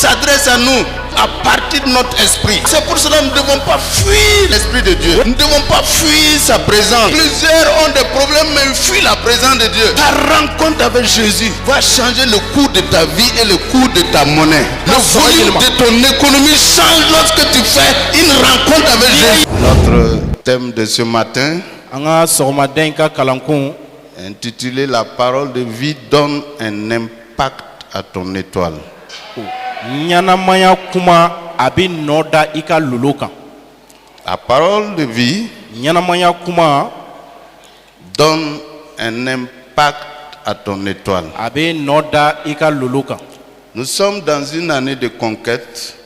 s'adresse à nous à partir de notre esprit. C'est pour cela que nous ne devons pas fuir l'Esprit de Dieu. Nous ne devons pas fuir sa présence. Plusieurs ont des problèmes mais ils fuient la présence de Dieu. Ta rencontre avec Jésus va changer le cours de ta vie et le cours de ta monnaie. Le volume de ton économie change lorsque tu fais une rencontre avec Jésus. Notre thème de ce matin, intitulé La parole de vie donne un impact à ton étoile. La parole de vie donne un impact à ton étoile. Nous sommes dans une année de conquête.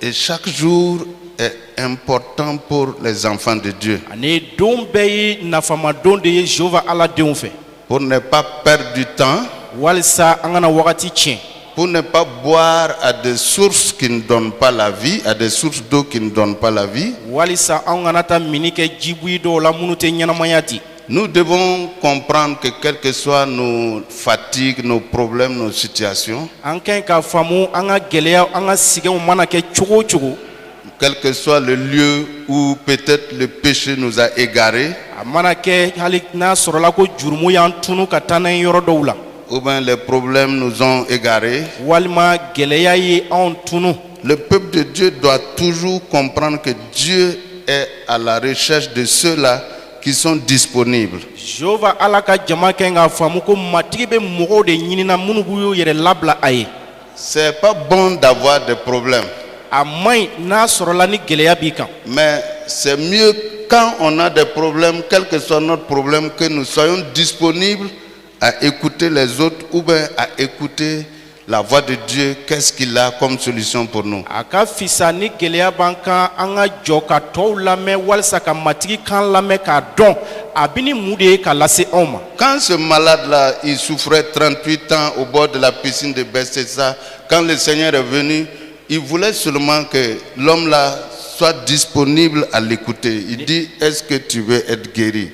Et chaque jour est important pour les enfants de Dieu. Pour ne pas perdre du temps. Pour ne pas boire à des sources qui ne donnent pas la vie, à des sources d'eau qui ne donnent pas la vie. Nous devons comprendre que quelles que soient nos fatigues, nos problèmes, nos situations, quel que soit le lieu où peut-être le péché nous a égarés, ou bien les problèmes nous ont égarés, le peuple de Dieu doit toujours comprendre que Dieu est à la recherche de ceux-là qui sont disponibles. C'est pas bon d'avoir des problèmes, mais c'est mieux quand on a des problèmes, quel que soit notre problème, que nous soyons disponibles à écouter les autres ou bien à écouter la voix de Dieu. Qu'est-ce qu'il a comme solution pour nous? Quand ce malade-là, il souffrait 38 ans au bord de la piscine de Bethesda, quand le Seigneur est venu, il voulait seulement que l'homme-là soit disponible à l'écouter. Il dit, est-ce que tu veux être guéri?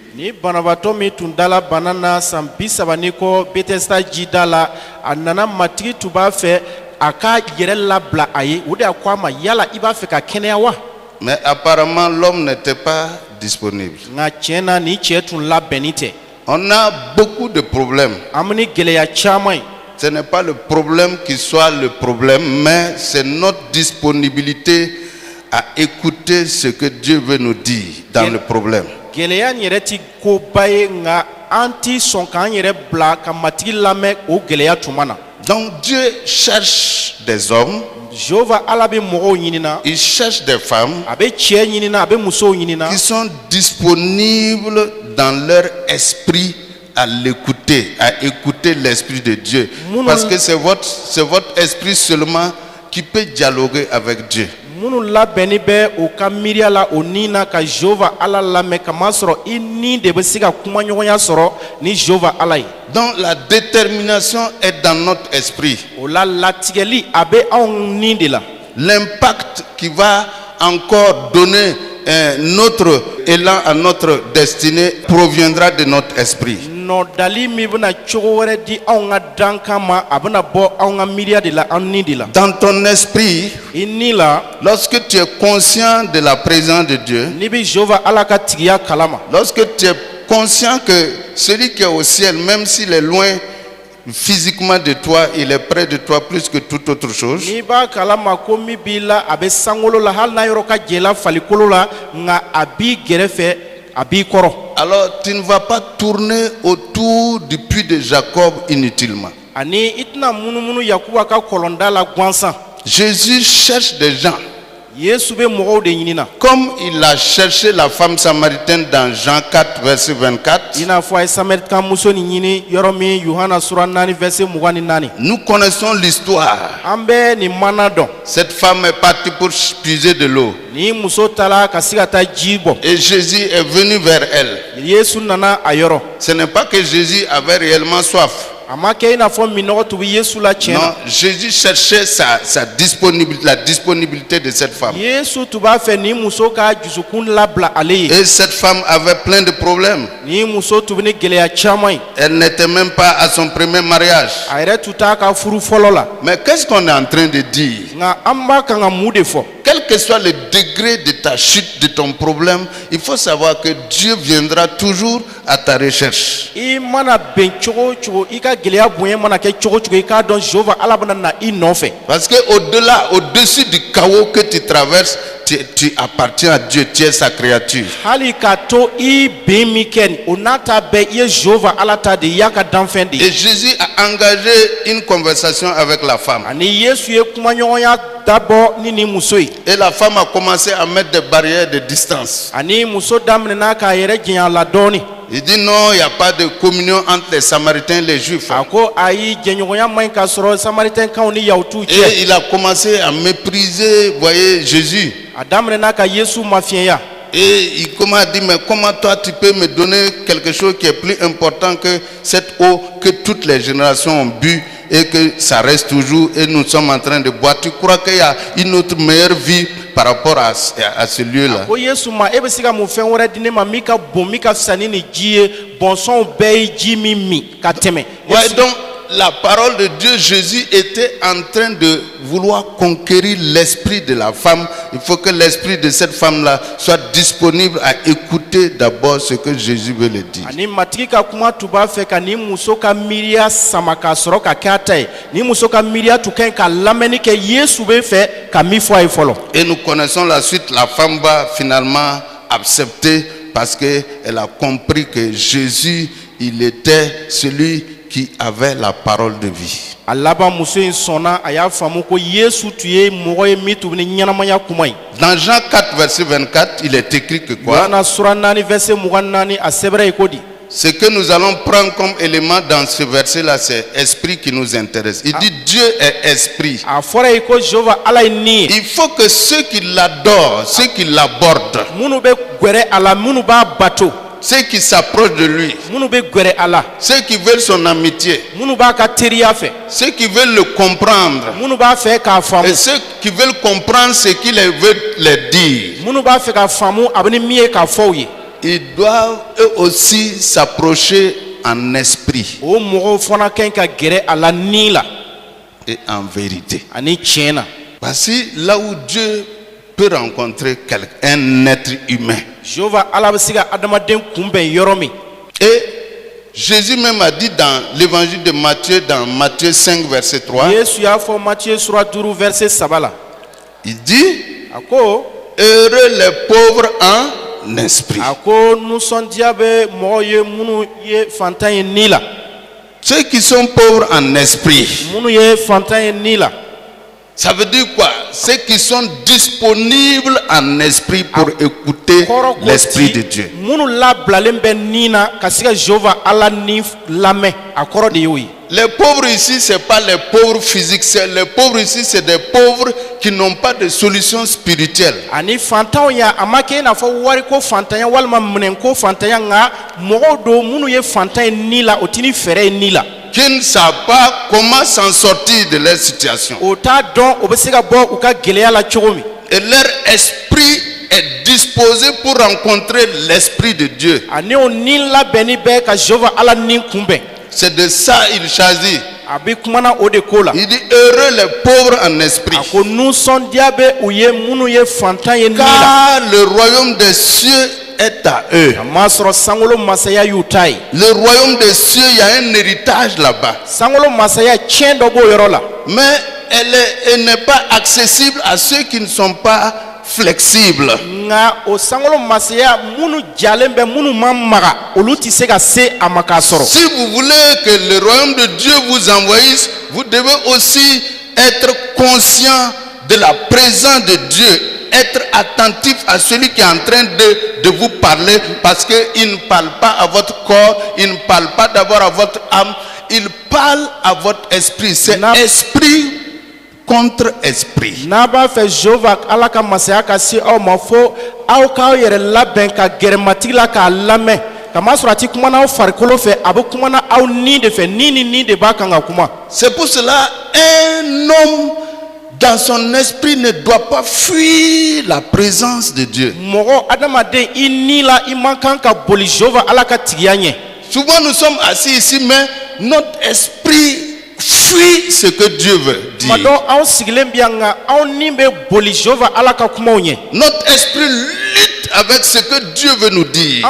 Mais apparemment, l'homme n'était pas disponible. On a beaucoup de problèmes. Ce n'est pas le problème qui soit le problème, mais c'est notre disponibilité à écouter ce que Dieu veut nous dire dans le problème. Donc Dieu cherche des hommes, il cherche des femmes qui sont disponibles dans leur esprit à l'écouter, à écouter l'esprit de Dieu. Parce que c'est votre esprit seulement qui peut dialoguer avec Dieu. Donc la détermination est dans notre esprit. L'impact qui va encore donner notre élan à notre destinée proviendra de notre esprit. Dans ton esprit, lorsque tu es conscient de la présence de Dieu, lorsque tu es conscient que celui qui est au ciel, même s'il est loin physiquement de toi, il est près de toi plus que toute autre chose. Alors tu ne vas pas tourner autour du puits de Jacob inutilement. Jésus cherche des gens. Comme il a cherché la femme samaritaine dans Jean 4 verset 24. Nous connaissons l'histoire. Cette femme est partie pour puiser de l'eau. Et Jésus est venu vers elle. Ce n'est pas que Jésus avait réellement soif. Non, Jésus cherchait sa disponibilité, la disponibilité de cette femme. Et cette femme avait plein de problèmes. Elle n'était même pas à son premier mariage. Mais qu'est-ce qu'on est en train de dire? Quel que soit le degré de ta chute, de ton problème, il faut savoir que Dieu viendra toujours à ta recherche. Parce que au-delà, au-dessus du chaos que tu traverses, tu appartiens à Dieu, tu es sa créature. Et Jésus a engagé une conversation avec la femme. Et la femme a commencé à mettre des barrières de distance. Il dit non, il n'y a pas de communion entre les Samaritains et les Juifs. Et il a commencé à mépriser, voyez, Jésus. Et il a dit, mais comment toi tu peux me donner quelque chose qui est plus important que cette eau que toutes les générations ont bu et que ça reste toujours et nous sommes en train de boire? Tu crois qu'il y a une autre meilleure vie par rapport à ce lieu-là? Ouais, donc la parole de Dieu, Jésus était en train de vouloir conquérir l'esprit de la femme. Il faut que l'esprit de cette femme-là soit disponible à écouter d'abord ce que Jésus veut le dire. Et nous connaissons la suite. La femme va finalement accepter parce qu'elle a compris que Jésus, il était celui qui avait la parole de vie. Dans Jean 4 verset 24, il est écrit que quoi? Ce que nous allons prendre comme élément dans ce verset là, c'est esprit qui nous intéresse. Il dit Dieu est esprit. Il faut que ceux qui l'adorent, ceux qui l'abordent, ceux qui s'approchent de lui, ceux qui veulent son amitié, ceux qui veulent le comprendre, et ceux qui veulent comprendre ce qu'il veut leur dire, ils doivent eux aussi s'approcher en esprit et en vérité. Voici là où Dieu peut rencontrer un être humain. Et Jésus même a dit dans l'évangile de Matthieu, dans Matthieu 5 verset 3, il dit heureux les pauvres en esprit. Ceux qui sont pauvres en esprit, ça veut dire quoi? Ceux qui sont disponibles en esprit pour écouter l'esprit de Dieu. Les pauvres ici, ce n'est pas les pauvres physiques. Les pauvres ici, c'est des pauvres qui n'ont pas de solution spirituelle. Qui ne savent pas comment s'en sortir de leur situation. Et leur esprit est disposé pour rencontrer l'esprit de Dieu. C'est de ça il choisit. Il dit heureux les pauvres en esprit, car le royaume des cieux est à eux. Le royaume des cieux, il y a un héritage là-bas. Mais elle n'est pas accessible à ceux qui ne sont pas flexibles. Si vous voulez que le royaume de Dieu vous envahisse, vous devez aussi être conscient de la présence de Dieu. Être attentif à celui qui est en train de vous parler, parce qu'il ne parle pas à votre corps, il ne parle pas d'abord à votre âme, il parle à votre esprit. C'est esprit contre esprit. C'est pour cela un homme dans son esprit ne doit pas fuir la présence de Dieu. Souvent nous sommes assis ici, mais notre esprit fuit ce que Dieu veut dire. Notre esprit lutte avec ce que Dieu veut nous dire.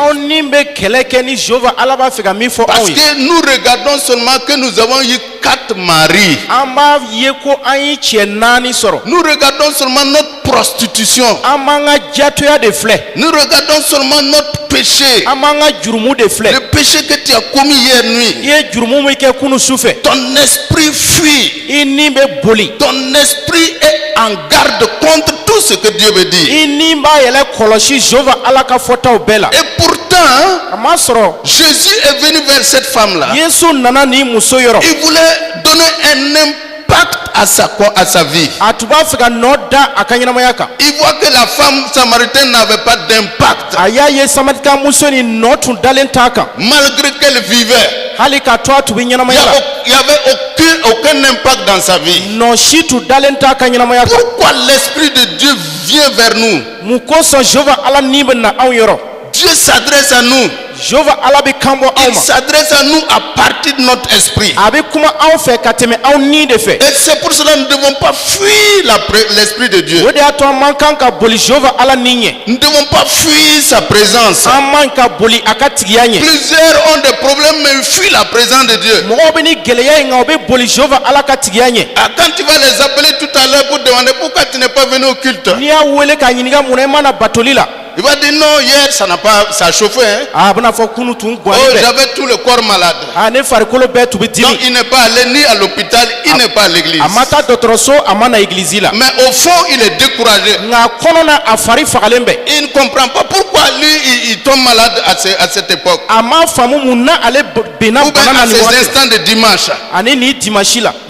Parce que nous regardons seulement que nous avons eu 4 maris. Nous regardons seulement notre prostitution. Nous regardons seulement notre péché. Le péché que tu as commis hier nuit. Ton esprit fuit. Ton esprit est en garde contre tout ce que Dieu veut dire. Et pourtant, Jésus est venu vers cette femme-là. Il voulait donner un impact à sa vie. Il voit que la femme samaritaine n'avait pas d'impact. Malgré qu'elle vivait, il n'y avait aucun impact dans sa vie. Pourquoi l'Esprit de Dieu vient vers nous? Dieu s'adresse à nous. Il s'adresse à nous à partir de notre esprit. Et c'est pour cela que nous ne devons pas fuir l'esprit de Dieu. Nous ne devons pas fuir sa présence. Plusieurs ont des problèmes mais ils fuient la présence de Dieu. Quand tu vas les appeler tout à l'heure pour demander pourquoi tu n'es pas venu au culte, il va dire non, hier ça a chauffé. Hein? Oh, j'avais tout le corps malade. Donc il n'est pas allé ni à l'hôpital, il n'est pas à l'église. Mais au fond, il est découragé. Il ne comprend pas pourquoi lui il tombe malade à cette époque. Ou bien à ces instants de dimanche.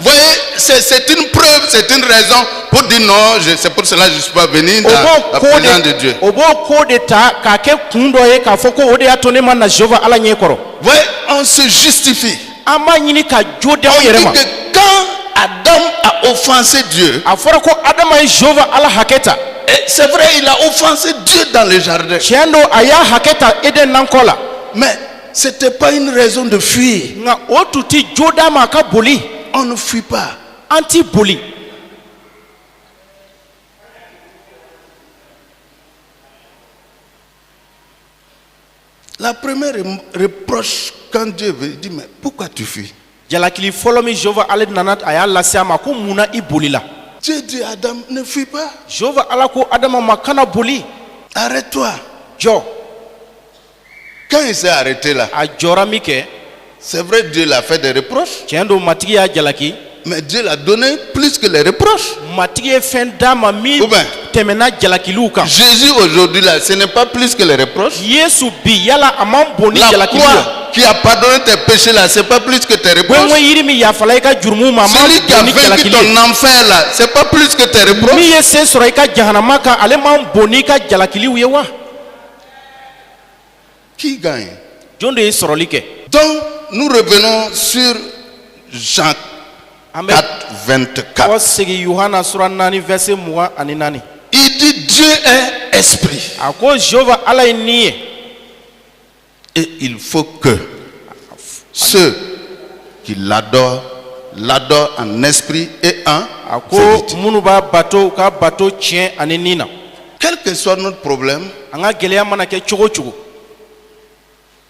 Vous voyez, c'est une preuve, c'est une raison pour dire non, c'est pour cela que je ne suis pas venu dans la présence de Dieu. Oui, on se justifie. On dit que quand Adam a offensé Dieu, c'est vrai, il a offensé Dieu dans le jardin. Mais ce n'était pas une raison de fuir. On ne fuit pas. La première reproche quand Dieu veut, il dit mais pourquoi tu fuis? Dieu dit à Adam, ne fuis pas. Arrête-toi. Quand il s'est arrêté là, c'est vrai Dieu l'a fait des reproches. Mais Dieu l'a donné plus que les reproches. Jésus aujourd'hui là, ce n'est pas plus que les reproches. La croix qui a pardonné tes péchés là, c'est pas plus que tes reproches. Celui qui a vaincu ton enfer là, c'est pas plus que tes reproches. Qui gagne? Donc nous revenons sur Jean 4, 24. Il dit Dieu est esprit. Et il faut que ceux qui l'adorent en esprit et en vérité. Quel que soit notre problème,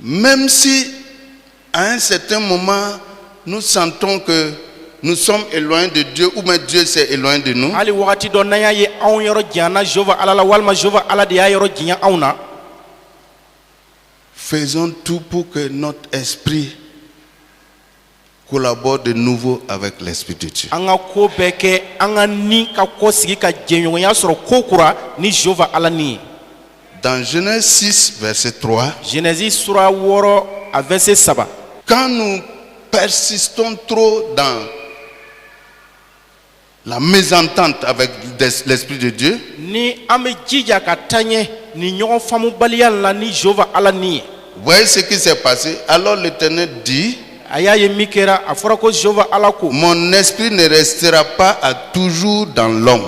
même si à un certain moment nous sentons que nous sommes éloignés de Dieu ou même Dieu s'est éloigné de nous, faisons tout pour que notre esprit collabore de nouveau avec l'Esprit de Dieu. Dans Genèse 6, verset 3, quand nous persistons trop dans la mésentente avec l'Esprit de Dieu, Vous voyez ce qui s'est passé? Alors l'Éternel dit, mon esprit ne restera pas à toujours dans l'homme,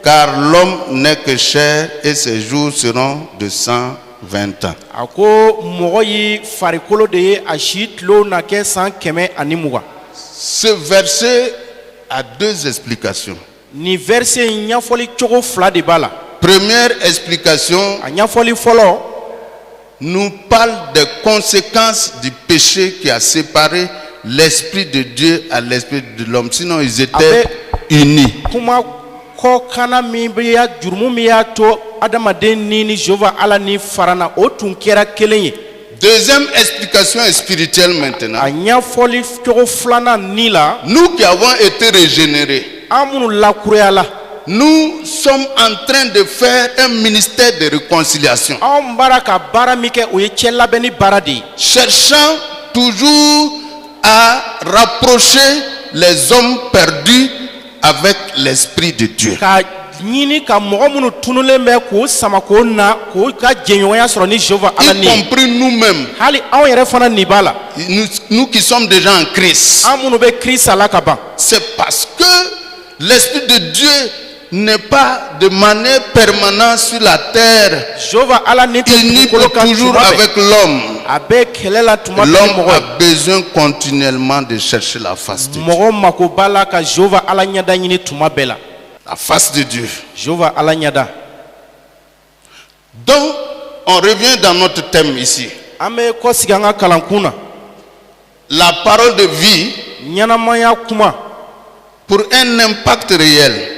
car l'homme n'est que chair et ses jours seront de 120 ans. Ce verset a deux explications. Première explication nous parle des conséquences du péché qui a séparé l'esprit de Dieu à l'esprit de l'homme. Sinon ils étaient unis. Deuxième explication est spirituelle maintenant. Nous qui avons été régénérés, nous sommes en train de faire un ministère de réconciliation, cherchant toujours à rapprocher les hommes perdus avec l'Esprit de Dieu. Y compris nous-mêmes, nous qui sommes déjà en Christ. C'est parce que l'Esprit de Dieu n'est pas de manière permanente sur la terre, uni pour toujours avec l'homme. L'homme a besoin continuellement de chercher la face de Dieu. La face de Dieu. Donc, on revient dans notre thème ici. La parole de vie pour un impact réel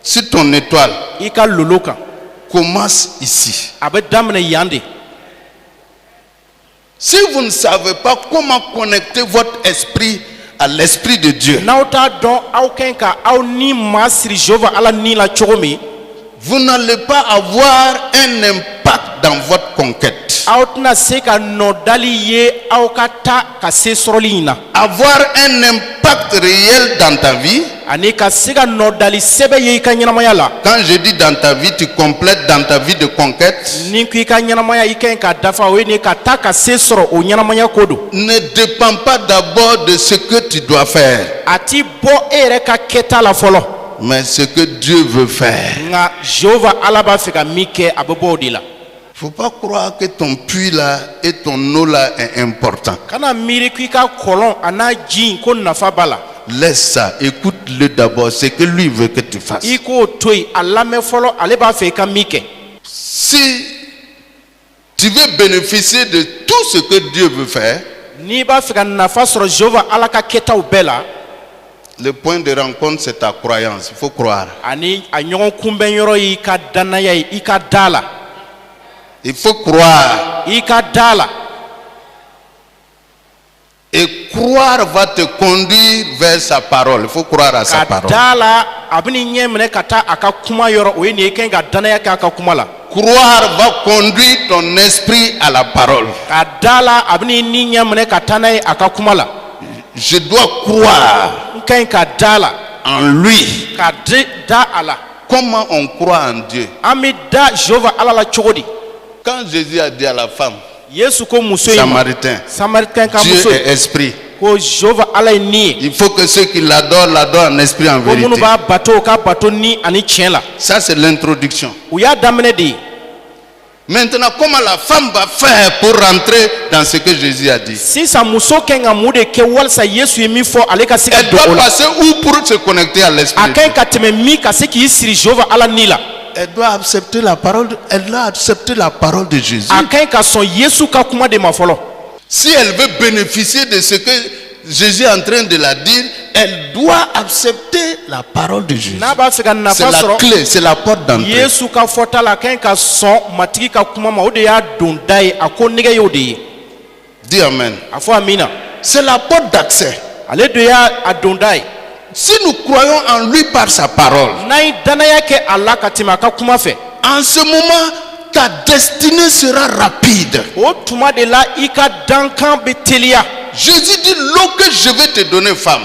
sur ton étoile commence ici. Si vous ne savez pas comment connecter votre esprit à l'esprit de Dieu, vous n'allez pas avoir un impact dans votre conquête. Avoir un impact réel dans ta vie. Quand je dis dans ta vie, tu complètes dans ta vie de conquête. Ne dépend pas d'abord de ce que tu dois faire, mais ce que Dieu veut faire. Faut pas croire que ton puits là et ton eau là est important. Laisse ça, écoute-le d'abord, c'est que lui veut que tu fasses. Si tu veux bénéficier de tout ce que Dieu veut faire, le point de rencontre c'est ta croyance. Il faut croire. Il faut croire. Et croire va te conduire vers sa parole. Il faut croire à sa parole. Croire va conduire ton esprit à la parole. Je dois croire en lui. Comment on croit en Dieu? Quand Jésus a dit à la femme Samaritain, Dieu est esprit. Il faut que ceux qui l'adorent, l'adorent en esprit en vérité. Ça c'est l'introduction. Maintenant, comment la femme va faire pour rentrer dans ce que Jésus a dit? Elle doit passer où pour se connecter à l'esprit? Elle doit accepter la parole. Elle doit accepter la parole de Jésus. Si elle veut bénéficier de ce que Jésus est en train de la dire, elle doit accepter la parole de Jésus. C'est la clé, c'est la porte d'entrée. Dis amen. C'est la porte d'accès. Si nous croyons en lui par sa parole, en ce moment, ta destinée sera rapide. Jésus dit, l'eau que je vais te donner, femme,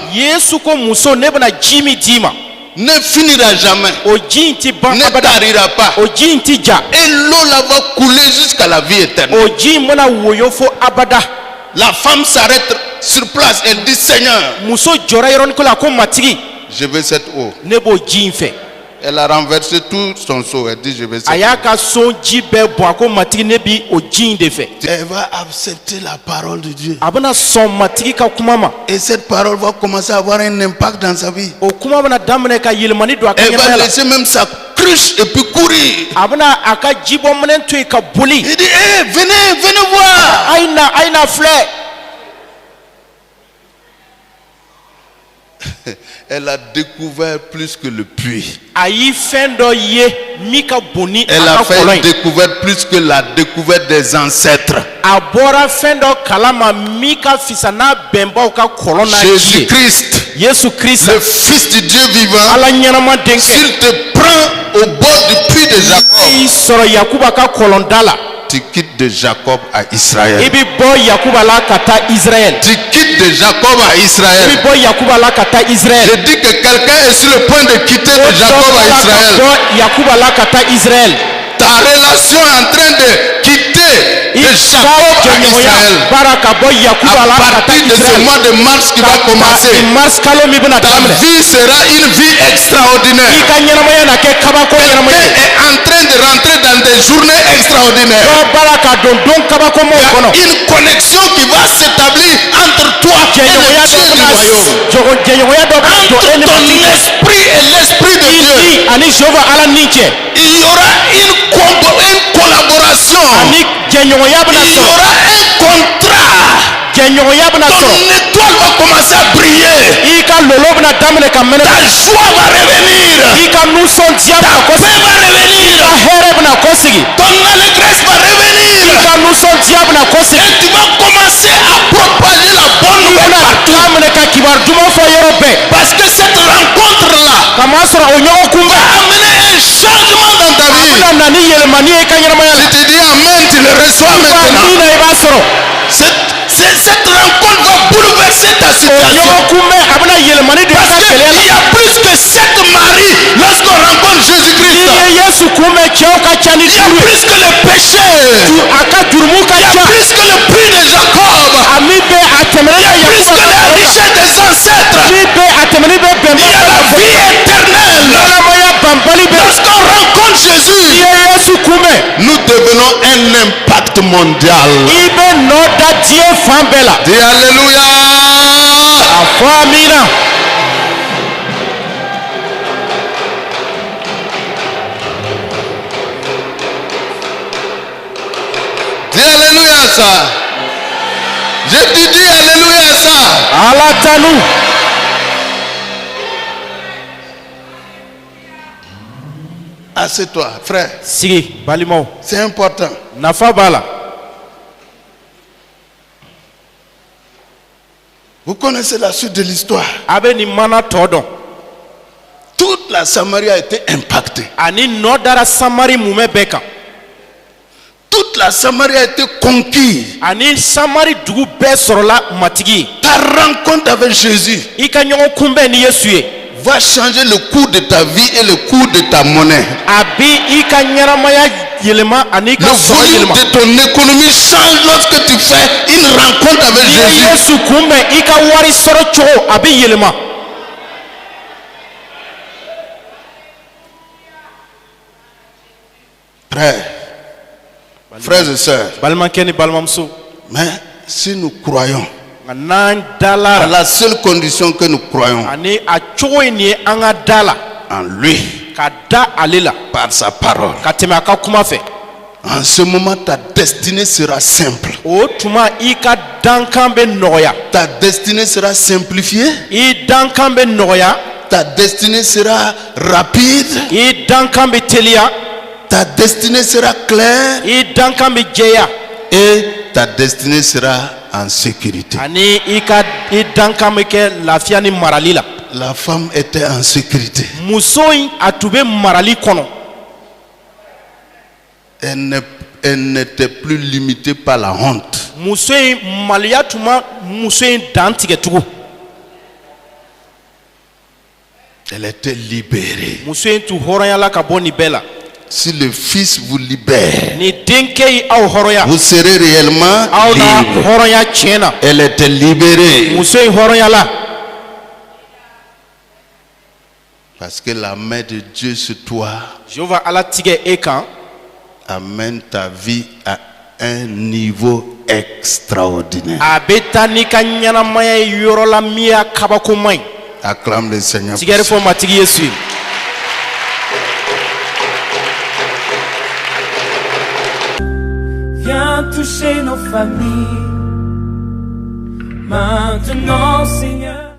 ne finira jamais, ne tarira pas. Et l'eau là va couler jusqu'à la vie éternelle. La femme s'arrête sur place, elle dit Seigneur, je veux cette eau. Elle a renversé tout son seau, elle dit je veux cette eau. Elle va accepter la parole de Dieu. Et cette parole va commencer à avoir un impact dans sa vie. Elle va laisser même sa cruche et puis courir. Il dit hey, venez voir. Elle a découvert plus que le puits. Elle a fait découverte plus que la découverte des ancêtres. Jésus-Christ, le Fils du Dieu vivant, s'il te prend au bord du puits de Jacob, tu quittes de Jacob à Israël. Tu quittes de Jacob à Israël. Je dis que quelqu'un est sur le point de quitter de Jacob à Israël. Ta relation est en train de quitter de Jacob à Israël. À partir de ce mois de mars qui va commencer, ta vie sera une vie extraordinaire. Quelqu'un est en train de rentrer dans des journées extraordinaires. Il y a une connexion qui va s'établir entre toi et le Dieu du royaume. Entre ton esprit et l'esprit de Dieu. Il y aura une collaboration. Il y aura un contrat. Ton étoile va commencer à briller. Ta joie va revenir. Ta paix va revenir. Ton allégresse va revenir. Et tu vas commencer à propager la bonne nouvelle partout. Parce que cette rencontre-là va amener un changement dans ta vie. Si tu dis amen, tu le reçois maintenant. Cette rencontre va bouleverser ta situation. Parce qu'il y a plus que 7 maris lorsqu'on rencontre Jésus-Christ. Il y a plus que le péché. Il y a plus que le puits de Jacob. Il y a plus que la richesse des ancêtres. Il y a la vie éternelle. Lorsqu'on rencontre Jésus, nous devenons un impact mondial. Dis alléluia. Dis alléluia ça. Je te dis alléluia ça. Assieds-toi, frère. C'est important. Vous connaissez la suite de l'histoire. Toute la Samarie a été impactée. Toute la Samarie a été conquise. Ta rencontre avec Jésus va changer le cours de ta vie et le cours de ta monnaie. Le volume de ton économie change lorsque tu fais une rencontre avec Jésus. Frères et sœurs, mais si nous croyons, à la seule condition que nous croyons en lui, par sa parole, en ce moment ta destinée sera simple. Ta destinée sera simplifiée. Ta destinée sera rapide. Ta destinée sera claire. Et ta destinée sera en sécurité. La femme était en sécurité. Elle n'était plus limitée par la honte. Elle était libérée. muso in tun hɔrɔnyala ka bɔ nin bɛɛ la. Si le Fils vous libère, ni denkɛ ye aw hɔrɔnya. vous serez réellement aw na libre. hɔrɔnya tiɲɛna. Elle était libérée. muso in hɔrɔnyala. Parce que la main de Dieu sur toi Jehova ala tigɛ e kan. amène ta vie à un niveau extraordinaire. a bɛ taa n'i ka ɲɛnamaya ye yɔrɔ la min y'a kabakoma ye. Acclame le Seigneur. tigɛri fɔ matigi Yesu ye. Viens toucher nos familles maintenant, Seigneur.